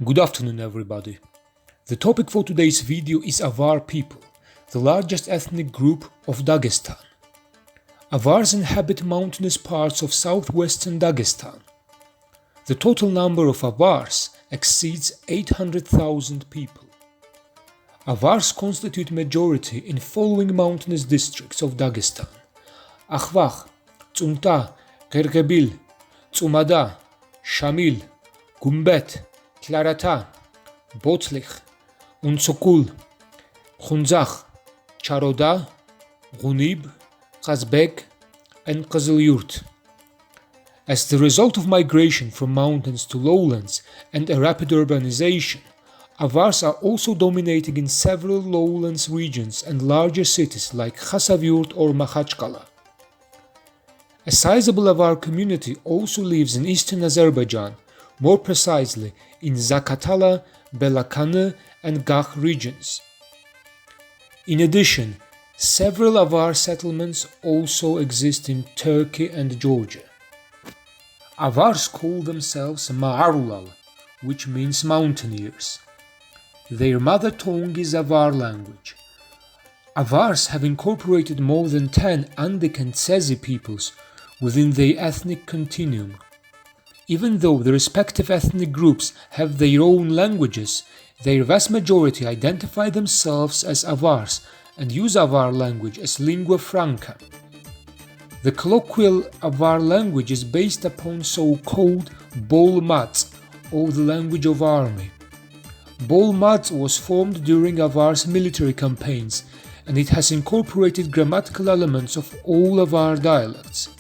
Good afternoon, everybody. The topic for today's video is Avar people, the largest ethnic group of Dagestan. Avars inhabit mountainous parts of southwestern Dagestan. The total number of Avars exceeds 800,000 people. Avars constitute majority in following mountainous districts of Dagestan: Akhvakh, Tsumta, Qerqebil, Tsumada, Shamil, Gumbet, Clarata, Botslikh, Unsukul, Khunzakh, Charoda, Ghunib, Qazbek, and Qizilyurt. As the result of migration from mountains to lowlands and a rapid urbanization, Avars are also dominating in several lowlands regions and larger cities like Khasavyurt or Makhachkala. A sizable Avar community also lives in eastern Azerbaijan, more precisely in Zakatala, Belakanı, and Gakh regions. In addition, several Avar settlements also exist in Turkey and Georgia. Avars call themselves Ma'arulal, which means mountaineers. Their mother tongue is Avar language. Avars have incorporated more than 10 Andic and Tsezi peoples within their ethnic continuum. Even though the respective ethnic groups have their own languages, their vast majority identify themselves as Avars and use Avar language as lingua franca. The colloquial Avar language is based upon so-called Bol Mats, or the language of army. Bol Mats was formed during Avar's military campaigns, and it has incorporated grammatical elements of all Avar dialects.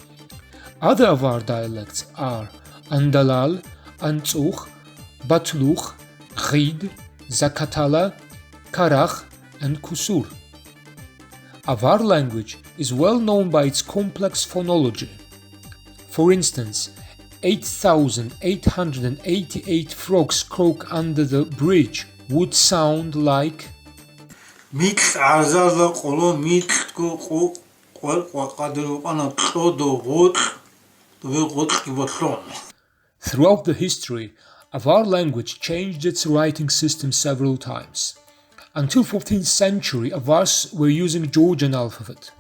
Other Avar dialects are Andalal, Antsukh, Batlukh, Ghid, Zakatala, Karakh, and Kusur. Avar language is well known by its complex phonology. For instance, 8,888 frogs croak under the bridge would sound like Throughout the history, Avar language changed its writing system several times. Until 14th century, Avars were using Georgian alphabet.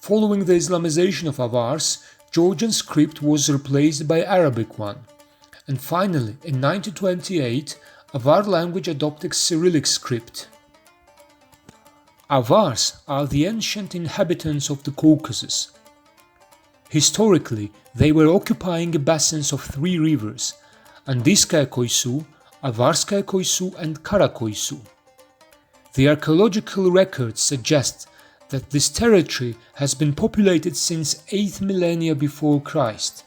Following the Islamization of Avars, Georgian script was replaced by Arabic one. And finally, in 1928, Avar language adopted Cyrillic script. Avars are the ancient inhabitants of the Caucasus. Historically, they were occupying basins of 3 rivers: Andiskaya Koysu, Avarskaya Koysu, and Karakoysu. The archaeological records suggest that this territory has been populated since 8th millennia before Christ.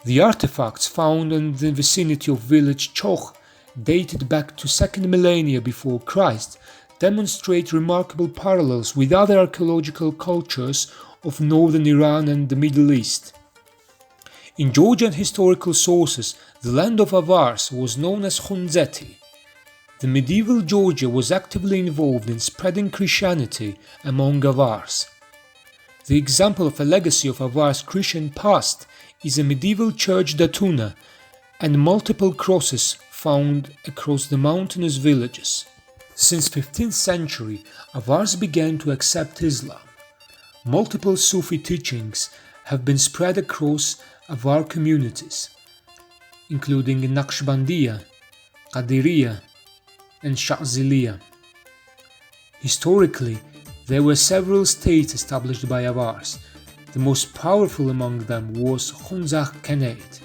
The artifacts found in the vicinity of village Chokh, dated back to 2nd millennia before Christ, demonstrate remarkable parallels with other archaeological cultures of northern Iran and the Middle East. In Georgian historical sources, the land of Avars was known as Khonzeti. The medieval Georgia was actively involved in spreading Christianity among Avars. The example of a legacy of Avars' Christian past is a medieval church Datuna and multiple crosses found across the mountainous villages. Since 15th century, Avars began to accept Islam. Multiple Sufi teachings have been spread across Avar communities, including Naqshbandiya, Qadiriya, and Sha'ziliya. Historically, there were several states established by Avars. The most powerful among them was Khunzakh Khanate.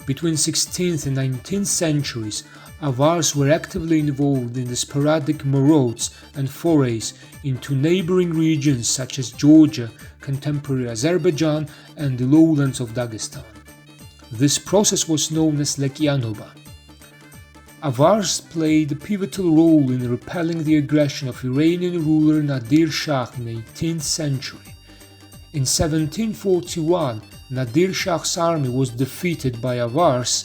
Between 16th and 19th centuries, Avars were actively involved in the sporadic marauds and forays into neighboring regions such as Georgia, contemporary Azerbaijan, and the lowlands of Dagestan. This process was known as Lekyanova. Avars played a pivotal role in repelling the aggression of Iranian ruler Nadir Shah in the 18th century. In 1741, Nadir Shah's army was defeated by Avars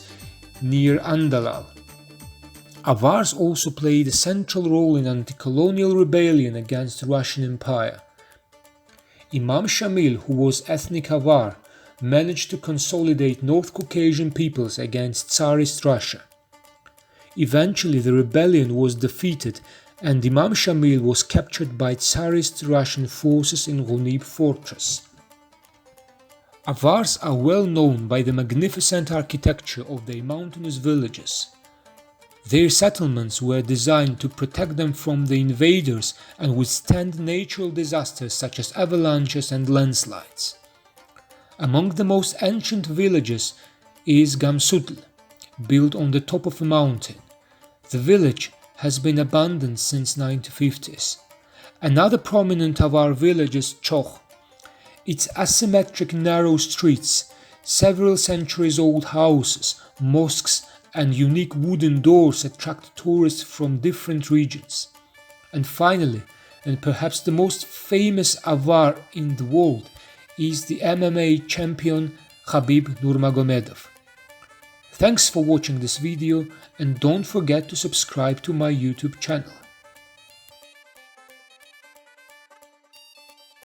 near Andalal. Avars also played a central role in anti-colonial rebellion against the Russian Empire. Imam Shamil, who was ethnic Avar, managed to consolidate North Caucasian peoples against Tsarist Russia. Eventually the rebellion was defeated and Imam Shamil was captured by Tsarist Russian forces in Ghunib fortress. Avars are well known by the magnificent architecture of their mountainous villages. Their settlements were designed to protect them from the invaders and withstand natural disasters such as avalanches and landslides. Among the most ancient villages is Gamsutl, built on the top of a mountain. The village has been abandoned since 1950s. Another prominent Avar village is Chokh. Its asymmetric narrow streets, several centuries-old houses, mosques and unique wooden doors attract tourists from different regions. And finally, and perhaps the most famous Avar in the world, is the MMA champion Khabib Nurmagomedov. Thanks for watching this video and don't forget to subscribe to my YouTube channel.